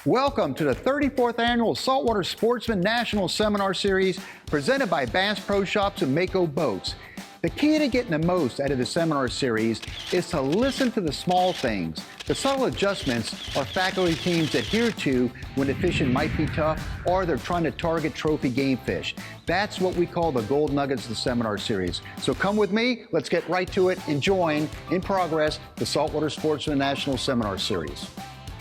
Welcome to the 34th Annual Saltwater Sportsman National Seminar Series presented by Bass Pro Shops and Mako Boats. The key to getting the most out of the seminar series is to listen to the small things, the subtle adjustments our faculty teams adhere to when the fishing might be tough or they're trying to target trophy game fish. That's what we call the gold nuggets of the seminar series. So come with me, let's get right to it and join, in progress, the Saltwater Sportsman National Seminar Series.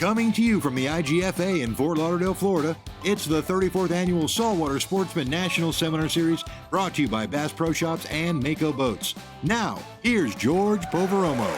Coming to you from the IGFA in Fort Lauderdale, Florida, it's the 34th Annual Saltwater Sportsman National Seminar Series, brought to you by Bass Pro Shops and Mako Boats. Now, here's George Poveromo.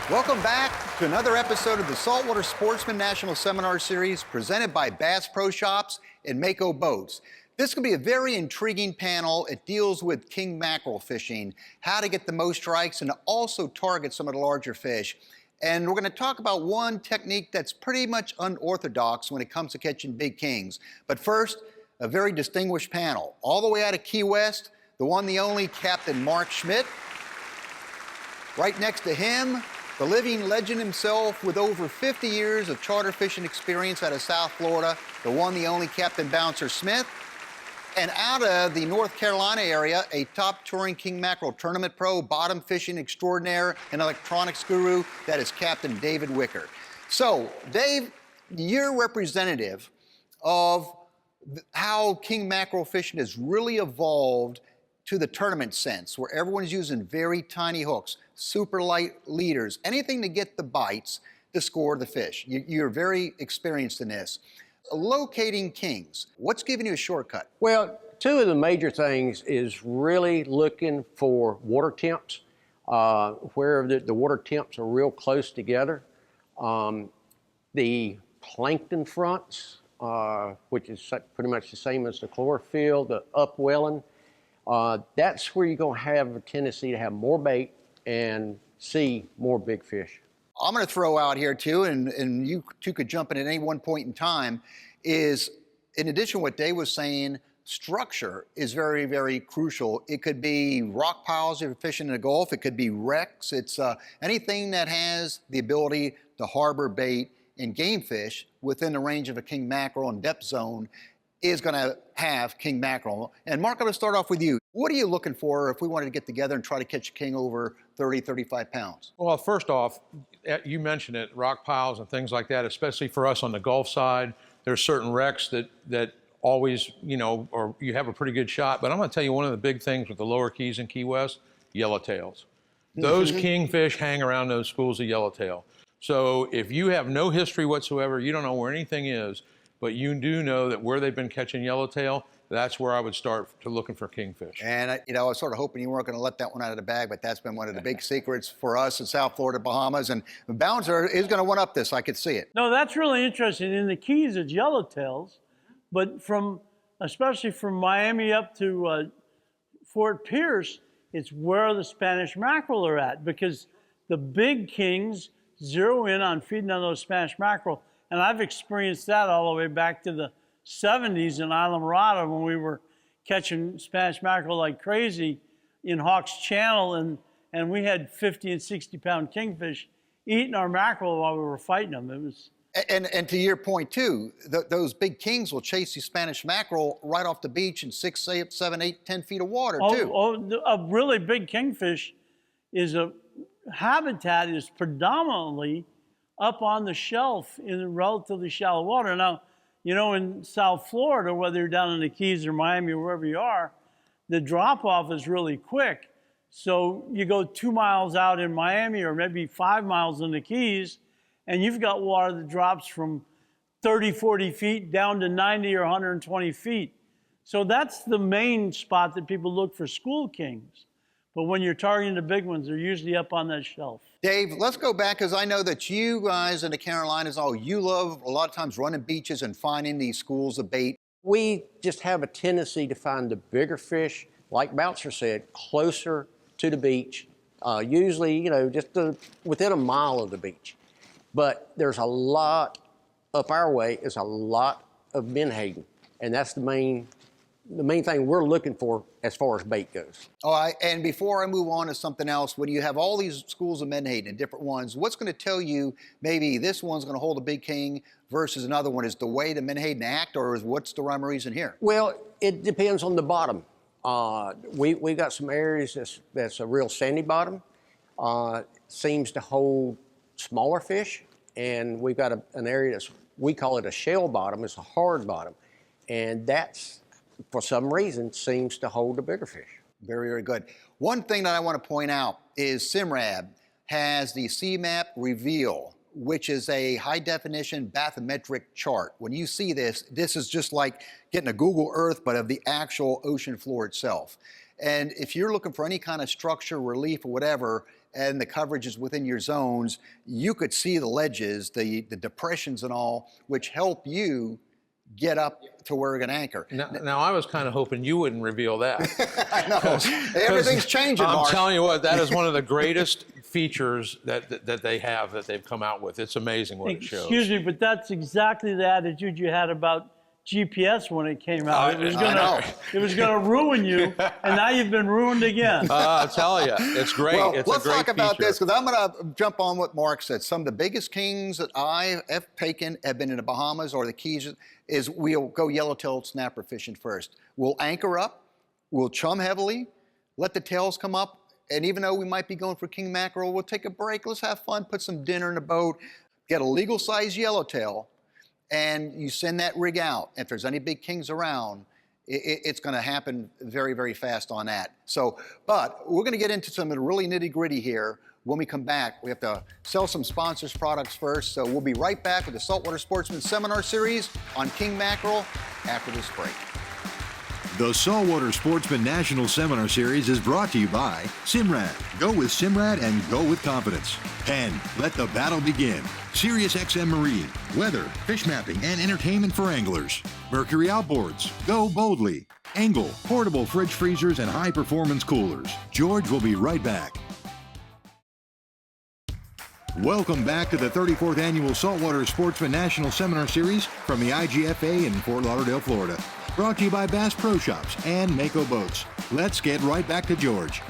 Welcome back to another episode of the Saltwater Sportsman National Seminar Series, presented by Bass Pro Shops and Mako Boats. This could be a very intriguing panel. It deals with king mackerel fishing, how to get the most strikes, and to also target some of the larger fish. And we're going to talk about one technique that's pretty much unorthodox when it comes to catching big kings. But first, a very distinguished panel. All the way out of Key West, the one, the only, Captain Mark Schmidt. Right next to him, the living legend himself with over 50 years of charter fishing experience out of South Florida, the one, the only, Captain Bouncer Smith. And out of the North Carolina area, a top touring king mackerel tournament pro, bottom fishing extraordinaire, and electronics guru, that is Captain David Wicker. So, Dave, you're representative of how king mackerel fishing has really evolved to the tournament sense, where everyone's using very tiny hooks, super light leaders, anything to get the bites to score the fish. You're very experienced in this. Locating kings, what's giving you a shortcut? Well, two of the major things is really looking for water temps, where the water temps are real close together. The plankton fronts, which is pretty much the same as the chlorophyll, the upwelling, that's where you're going to have a tendency to have more bait and see more big fish. I'm going to throw out here too, and you two could jump in at any one point in time, is in addition to what Dave was saying, structure is very, very crucial. It could be rock piles if you're fishing in the Gulf. It could be wrecks. It's anything that has the ability to harbor bait and game fish within the range of a king mackerel and depth zone is going to have king mackerel. And Mark, I'm going to start off with you. What are you looking for if we wanted to get together and try to catch a king over 30, 35 pounds? Well, first off, you mentioned it, rock piles and things like that, especially for us on the Gulf side. There's certain wrecks that always, or you have a pretty good shot. But I'm going to tell you one of the big things with the lower keys in Key West, yellowtails. Those kingfish hang around those schools of yellowtail. So if you have no history whatsoever, you don't know where anything is, but you do know that where they've been catching yellowtail, that's where I would start to looking for kingfish. And I was sort of hoping you weren't going to let that one out of the bag, but that's been one of the big secrets for us in South Florida, Bahamas, and Bouncer is going to one up this. I could see it. No, that's really interesting. In the Keys, it's yellowtails, but especially from Miami up to Fort Pierce, it's where the Spanish mackerel are at, because the big kings zero in on feeding on those Spanish mackerel, and I've experienced that all the way back to the 70s in Islamorada when we were catching Spanish mackerel like crazy in Hawks Channel, and we had 50 and 60 pound kingfish eating our mackerel while we were fighting them. It was. And to your point too, those big kings will chase the Spanish mackerel right off the beach in 6, 7, 8, 10 feet of water too. A really big kingfish is habitat is predominantly up on the shelf in relatively shallow water. Now, in South Florida, whether you're down in the Keys or Miami or wherever you are, the drop-off is really quick. So you go 2 miles out in Miami or maybe 5 miles in the Keys, and you've got water that drops from 30, 40 feet down to 90 or 120 feet. So that's the main spot that people look for school kings. But when you're targeting the big ones, they're usually up on that shelf. Dave, let's go back, because I know that you guys in the Carolinas, you love a lot of times running beaches and finding these schools of bait. We just have a tendency to find the bigger fish, like Bouncer said, closer to the beach, usually, just within a mile of the beach. But there's a lot up our way, is a lot of menhaden, and that's the main the main thing we're looking for as far as bait goes. All right, and before I move on to something else, when you have all these schools of menhaden and different ones, what's going to tell you maybe this one's going to hold a big king versus another one? Is the way the menhaden act, or is what's the rhyme or reason here? Well, it depends on the bottom. We got some areas that's a real sandy bottom, seems to hold smaller fish, and we've got an area that's, we call it a shell bottom, it's a hard bottom, and that's, for some reason, seems to hold the bigger fish. Very, very good. One thing that I want to point out is Simrad has the CMAP Reveal, which is a high-definition bathymetric chart. When you see this, this is just like getting a Google Earth, but of the actual ocean floor itself. And if you're looking for any kind of structure, relief, or whatever, and the coverage is within your zones, you could see the ledges, the depressions and all, which help you get up to where we're going to anchor. Now, I was kind of hoping you wouldn't reveal that. I know. Everything's changing, I'm Mark. telling you what, that is one of the greatest features that they have, that they've come out with. It's amazing what it shows. Excuse me, but that's exactly the attitude you had about GPS when it came out. It was gonna ruin you, and now you've been ruined again. I'll tell you, it's great. Well, it's let's a great talk about feature. this, because I'm going to jump on what Mark said. Some of the biggest kings that I have taken have been in the Bahamas or the Keys. Is we'll go yellowtail snapper fishing first. We'll anchor up, we'll chum heavily, let the tails come up, and even though we might be going for king mackerel, we'll take a break, let's have fun, put some dinner in the boat, get a legal size yellowtail, and you send that rig out. If there's any big kings around, it's going to happen very, very fast on that. So, but we're going to get into some of the really nitty-gritty here. When we come back, we have to sell some sponsors' products first. So we'll be right back with the Saltwater Sportsman Seminar Series on king mackerel after this break. The Saltwater Sportsman National Seminar Series is brought to you by Simrad. Go with Simrad and go with confidence. Penn, let the battle begin. Sirius XM Marine, weather, fish mapping, and entertainment for anglers. Mercury Outboards, go boldly. Angle, portable fridge freezers, and high-performance coolers. George will be right back. Welcome back to the 34th Annual Saltwater Sportsman National Seminar Series from the IGFA in Fort Lauderdale, Florida. Brought to you by Bass Pro Shops and Mako Boats. Let's get right back to George.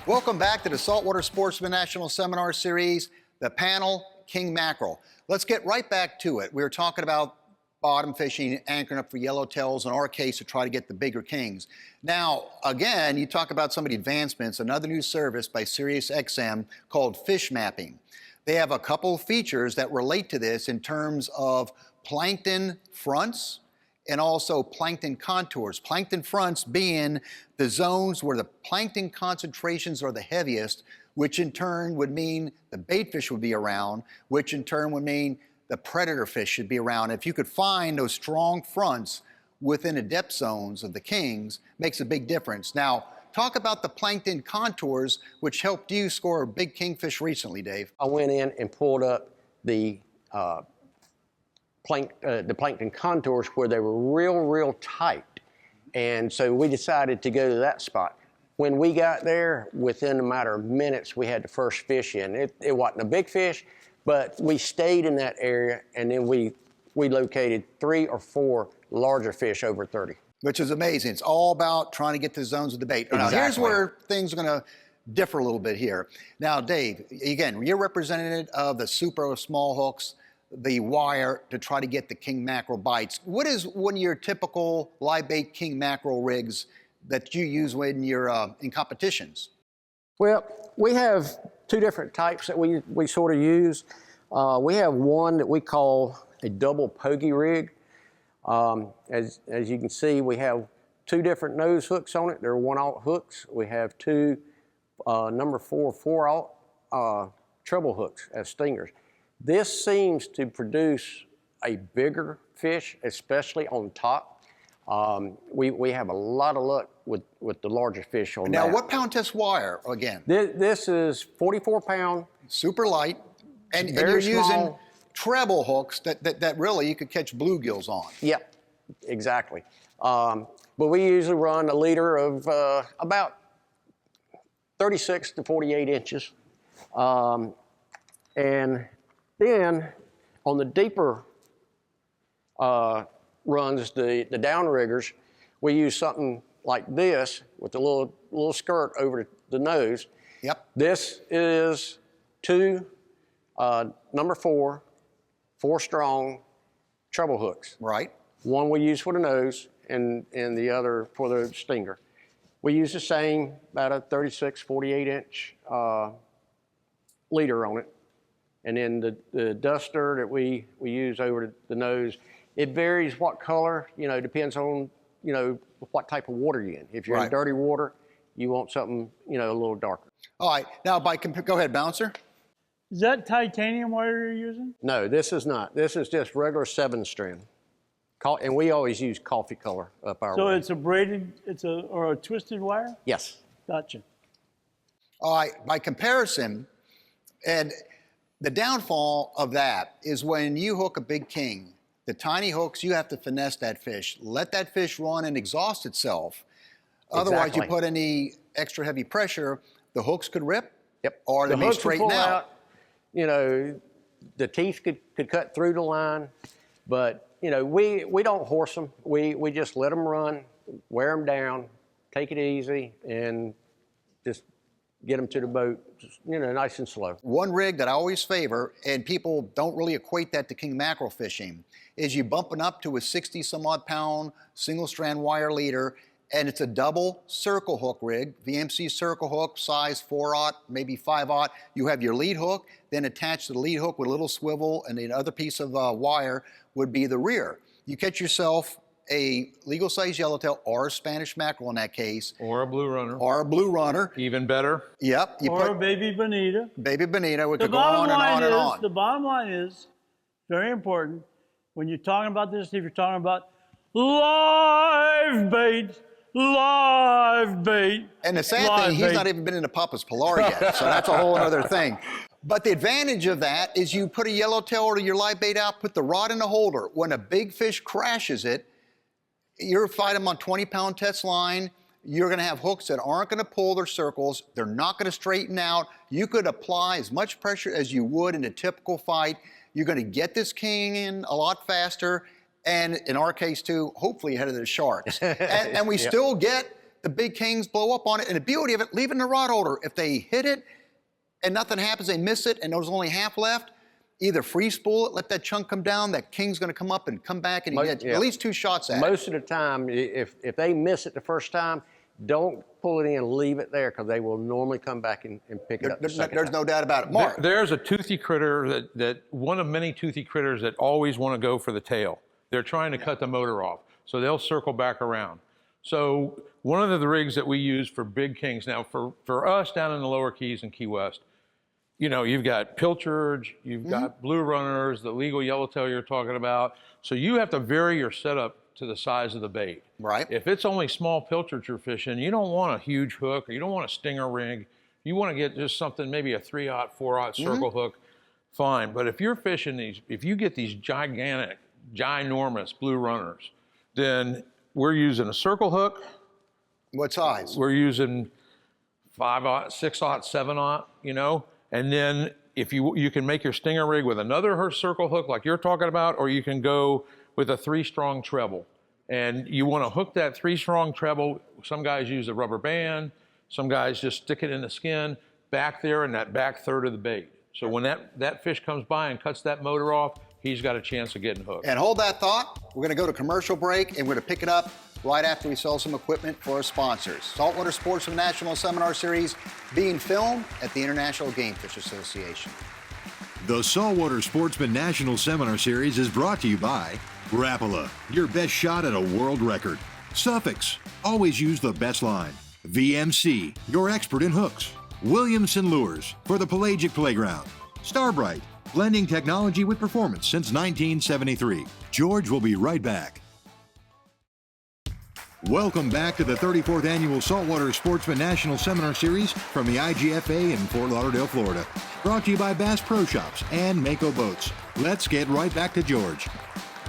Welcome back to the Saltwater Sportsman National Seminar Series, the panel, king mackerel. Let's get right back to it. We were talking about bottom fishing, anchoring up for yellowtails, in our case, to try to get the bigger kings. Now, again, you talk about some of the advancements, another new service by Sirius XM called fish mapping. They have a couple of features that relate to this in terms of plankton fronts and also plankton contours. Plankton fronts being the zones where the plankton concentrations are the heaviest, which in turn would mean the bait fish would be around, which in turn would mean the predator fish should be around. If you could find those strong fronts within the depth zones of the kings, makes a big difference. Now, talk about the plankton contours, which helped you score a big kingfish recently, Dave. I went in and pulled up the plankton contours where they were real tight. And so we decided to go to that spot. When we got there, within a matter of minutes, we had the first fish in. It wasn't a big fish, but we stayed in that area, and then we located 3 or 4 larger fish over 30. Which is amazing. It's all about trying to get to the zones of the bait. Now, here's where things are going to differ a little bit here. Now, Dave, again, you're representative of the super small hooks, the wire, to try to get the king mackerel bites. What is one of your typical live bait king mackerel rigs that you use when you're in competitions? Well, we have 2 different types that we sort of use. We have one that we call a double pogey rig. As you can see, we have 2 different nose hooks on it. They're 1/0 hooks. We have 2 number 4 4/0 treble hooks as stingers. This seems to produce a bigger fish, especially on top. We have a lot of luck with the larger fish on that. Now, what pound test wire again? This is 44-pound. Super light, and Very you're small. using treble hooks that really you could catch bluegills on. Yep, exactly. But we usually run a leader of about 36 to 48 inches. And then on the deeper runs, the downriggers, we use something like this with a little skirt over the nose. Yep. This is two number 4 strong treble hooks. Right. One we use for the nose and the other for the stinger. We use the same, about a 36, 48 inch leader on it. And then the duster that we use over the nose, it varies what color, depends on, what type of water you're in. If you're in dirty water, you want something, a little darker. All right. Now, go ahead, Bouncer. Is that titanium wire you're using? No, this is not. This is just regular 7-strand. And we always use coffee color up our So way. it's a braided, or a twisted wire? Yes. Gotcha. All right. By comparison, and the downfall of that is when you hook a big king, the tiny hooks, you have to finesse that fish. Let that fish run and exhaust itself. Otherwise, you put any extra heavy pressure, the hooks could rip. Yep. Or they may hooks will straighten pull out. The teeth could cut through the line, but we don't horse them. We just let them run, wear them down, take it easy, and just get them to the boat, nice and slow. One rig that I always favor, and people don't really equate that to king mackerel fishing, is you bumping up to a 60 some odd pound single strand wire leader, and it's a double circle hook rig, VMC circle hook, size 4/0, maybe 5/0. You have your lead hook, then attached to the lead hook with a little swivel, and the other piece of wire would be the rear. You catch yourself a legal size yellowtail or a Spanish mackerel in that case. Or a blue runner. Or a blue runner. Even better. Yep. Or a baby bonita. Baby bonita. We could go on and on and on. The bottom line is, very important, when you're talking about this, if you're talking about live bait, and the sad thing, he's not even been in a Papa's Pilar yet, so that's a whole other thing. But the advantage of that is you put a yellowtail or your live bait out, put the rod in the holder. When a big fish crashes it, you're fighting them on 20-pound test line. You're going to have hooks that aren't going to pull their circles. They're not going to straighten out. You could apply as much pressure as you would in a typical fight. You're going to get this king in a lot faster, and in our case too, hopefully ahead of the sharks. And we still get the big kings blow up on it. And the beauty of it, leaving the rod holder, if they hit it and nothing happens, they miss it, and there's only half left, either free spool it, let that chunk come down, that king's going to come up and come back, and you get at least 2 shots at it. Most of the time, if they miss it the first time, don't pull it in, leave it there, because they will normally come back and pick it up. There's no doubt about it. Mark. There's a toothy critter that one of many toothy critters that always want to go for the tail. They're trying to cut the motor off, so they'll circle back around. So one of the rigs that we use for big kings, now for us down in the lower Keys in Key West, you've got pilchards, you've got blue runners, the legal yellowtail you're talking about. So you have to vary your setup to the size of the bait. Right. If it's only small pilchards you're fishing, you don't want a huge hook, or you don't want a stinger rig. You want to get just something, maybe a 3/0, 4/0 circle hook, fine. But if you're fishing these, if you get these gigantic, ginormous blue runners, then we're using a circle hook. What size? We're using 5/0, 6/0, 7/0, and then if you can make your stinger rig with another circle hook like you're talking about, or you can go with a 3-strong treble. And you want to hook that 3-strong treble. Some guys use a rubber band. Some guys just stick it in the skin back there in that back third of the bait. So when that fish comes by and cuts that motor off, he's got a chance of getting hooked. And hold that thought. We're going to go to commercial break, and we're going to pick it up right after we sell some equipment for our sponsors. Saltwater Sportsman National Seminar Series being filmed at the International Game Fish Association. The Saltwater Sportsman National Seminar Series is brought to you by Rapala, your best shot at a world record. Suffix, always use the best line. VMC, your expert in hooks. Williamson Lures, for the pelagic playground. Starbright, blending technology with performance since 1973. George will be right back. Welcome back to the 34th Annual Saltwater Sportsman National Seminar Series from the IGFA in Fort Lauderdale, Florida. Brought to you by Bass Pro Shops and Mako Boats. Let's get right back to George.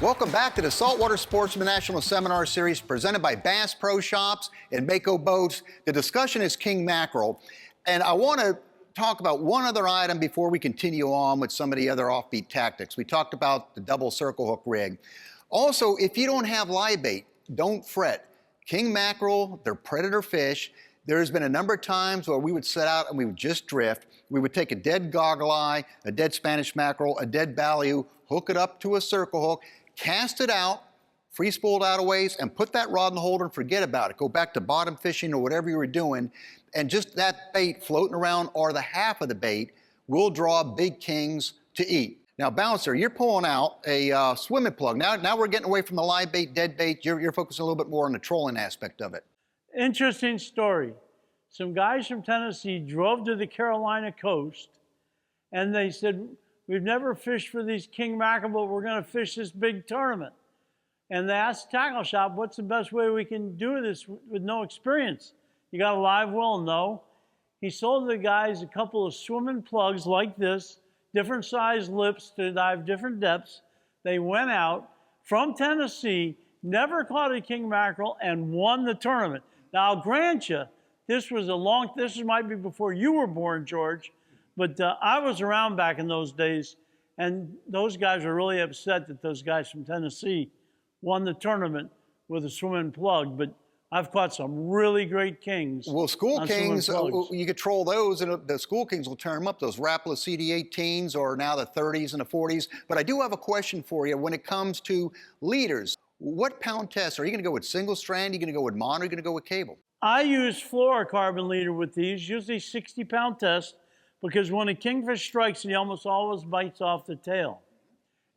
Welcome back to the Saltwater Sportsman National Seminar Series presented by Bass Pro Shops and Mako Boats. The discussion is king mackerel. And I want to talk about one other item before we continue on with some of the other offbeat tactics. We talked about the double circle hook rig. Also, if you don't have live bait, don't fret. king mackerel, they're predator fish. There's been a number of times where we would set out and we would just drift. We would take a dead goggle eye, a dead Spanish mackerel, a dead ballou, hook it up to a circle hook, cast it out, free spooled out a ways, and put that rod in the holder and forget about it. Go back to bottom fishing or whatever you were doing, and just that bait floating around or the half of the bait will draw big kings to eat. Now, Bouncer, you're pulling out a swimming plug. Now we're getting away from the live bait, dead bait. You're focusing a little bit more on the trolling aspect of it. Interesting story. Some guys from Tennessee drove to the Carolina coast, and they said, we've never fished for these king mackerel, but we're going to fish this big tournament. And they asked the tackle shop, what's the best way we can do this with no experience? You got a live well? No. He sold the guys a couple of swimming plugs like this, different size lips to dive different depths. They went out from Tennessee, never caught a king mackerel, and won the tournament. Now, I'll grant you, this might be before you were born, George, but I was around back in those days, and those guys were really upset that those guys from Tennessee won the tournament with a swimming plug. But I've caught some really great kings. Well, school kings, you could troll those, and the school kings will turn them up, those Rapala CD18s or now the 30s and the 40s. But I do have a question for you when it comes to leaders. What pound test? Are you going to go with single strand? Are you going to go with mono? Are you going to go with cable? I use fluorocarbon leader with these, usually 60-pound test, because when a kingfish strikes, he almost always bites off the tail.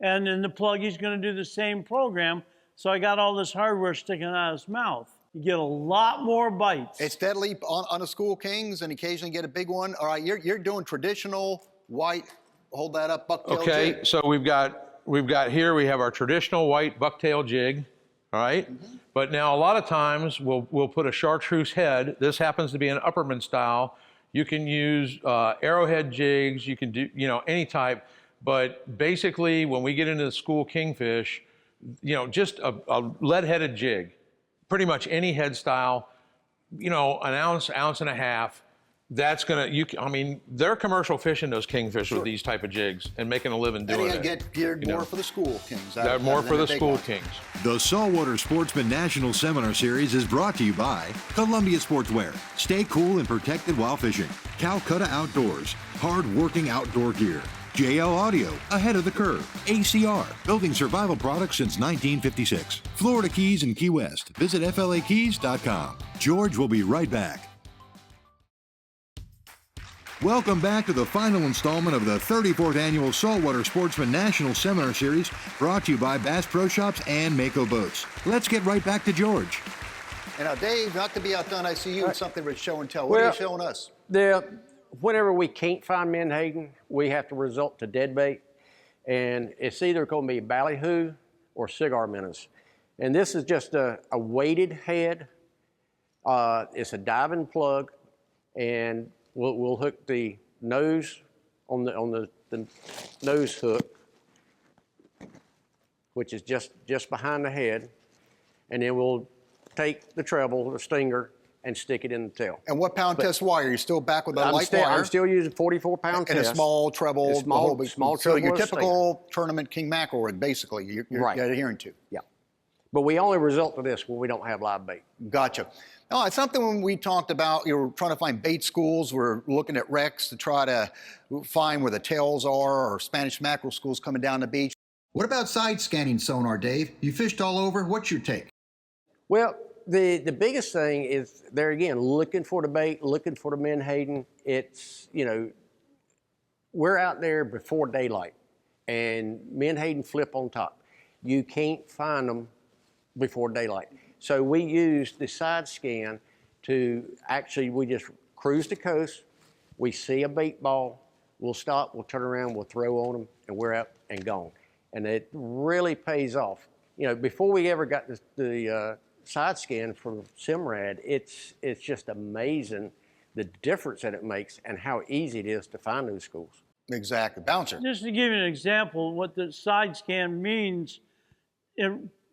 And in the plug, he's going to do the same program. So I got all this hardware sticking out of his mouth. You get a lot more bites. It's deadly on the school kings and occasionally get a big one. All right, you're doing traditional white, hold that up, bucktail Okay, jig. so we have our traditional white bucktail jig, all right? Mm-hmm. But now a lot of times we'll put a chartreuse head. This happens to be an Upperman style. You can use arrowhead jigs, you can do, any type. But basically when we get into the school kingfish, just a lead-headed jig, pretty much any head style, an ounce, ounce and a half, that's they're commercial fishing those kingfish with these type of jigs and making a living doing it. And get geared more for the school kings. They're more for the school kings. The Saltwater Sportsman National Seminar Series is brought to you by Columbia Sportswear. Stay cool and protected while fishing. Calcutta Outdoors. Hard-working outdoor gear. JL Audio, ahead of the curve. ACR, building survival products since 1956. Florida Keys and Key West. Visit FLAkeys.com. George will be right back. Welcome back to the final installment of the 34th Annual Saltwater Sportsman National Seminar Series, brought to you by Bass Pro Shops and Mako Boats. Let's get right back to George. And now, Dave, not to be outdone, I see you with something for show and tell. What are you showing us? Whenever we can't find menhaden, we have to resort to deadbait. And it's either going to be ballyhoo or cigar minnows. And this is just a weighted head. It's a diving plug. And we'll hook the nose on the nose hook, which is just behind the head. And then we'll take the treble, the stinger, and stick it in the tail. And what pound test wire? You're still back with that light wire? I'm still using 44-pound test. And a small treble. Small so treble. your typical tournament king mackerel rig, basically, you're right. adhering to. Yeah. But we only resort to this when we don't have live bait. Gotcha. No, it's something when we talked about, you were trying to find bait schools, we're looking at wrecks to try to find where the tails are, or Spanish mackerel schools coming down the beach. What about side scanning sonar, Dave? You fished all over. What's your take? Well, the biggest thing is, there again, looking for the bait, looking for the menhaden. It's, we're out there before daylight, and menhaden flip on top. You can't find them before daylight. So we use the side scan to we just cruise the coast, we see a bait ball, we'll stop, we'll turn around, we'll throw on them, and we're out and gone. And it really pays off. Before we ever got the side scan from Simrad, it's just amazing the difference that it makes and how easy it is to find those schools. Exactly. Bouncer. Just to give you an example, what the side scan means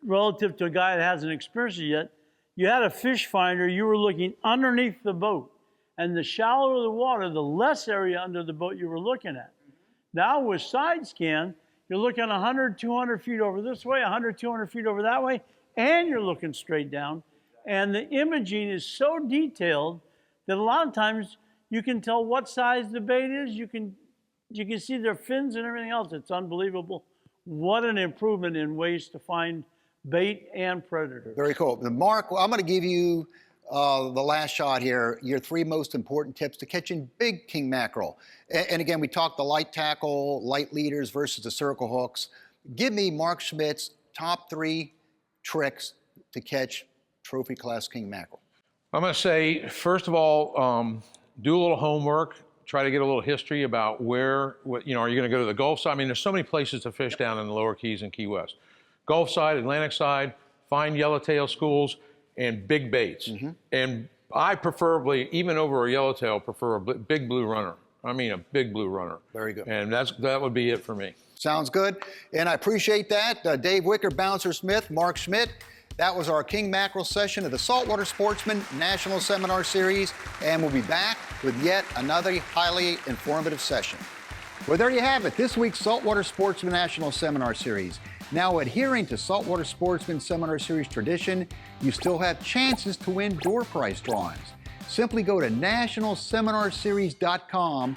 relative to a guy that hasn't experienced it yet, you had a fish finder, you were looking underneath the boat. And the shallower the water, the less area under the boat you were looking at. Now with side scan, you're looking 100, 200 feet over this way, 100, 200 feet over that way, and you're looking straight down. And the imaging is so detailed that a lot of times you can tell what size the bait is. You can see their fins and everything else. It's unbelievable. What an improvement in ways to find bait and predators. Very cool. Mark, I'm going to give you the last shot here, your 3 most important tips to catching big king mackerel. And again, we talked the light tackle, light leaders versus the circle hooks. Give me Mark Schmidt's top 3 tricks to catch trophy class king mackerel. I'm going to say, first of all, do a little homework. Try to get a little history about are you going to go to the Gulf side? I mean, there's so many places to fish down in the lower Keys and Key West. Gulf side, Atlantic side, find yellowtail schools and big baits. And I preferably, even over a yellowtail, prefer a big blue runner. I mean, a big blue runner. Very good. And that would be it for me. Sounds good. And I appreciate that. Dave Wicker, Bouncer Smith, Mark Schmidt. That was our king mackerel session of the Saltwater Sportsman National Seminar Series. And we'll be back with yet another highly informative session. Well, there you have it, this week's Saltwater Sportsman National Seminar Series. Now, adhering to Saltwater Sportsman Seminar Series tradition, you still have chances to win door prize drawings. Simply go to nationalseminarseries.com,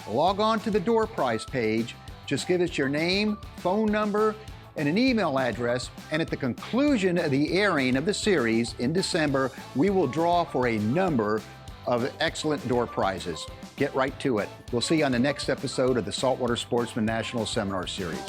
log on to the door prize page, just give us your name, phone number, and an email address, and at the conclusion of the airing of the series in December, we will draw for a number of excellent door prizes. Get right to it. We'll see you on the next episode of the Saltwater Sportsman National Seminar Series.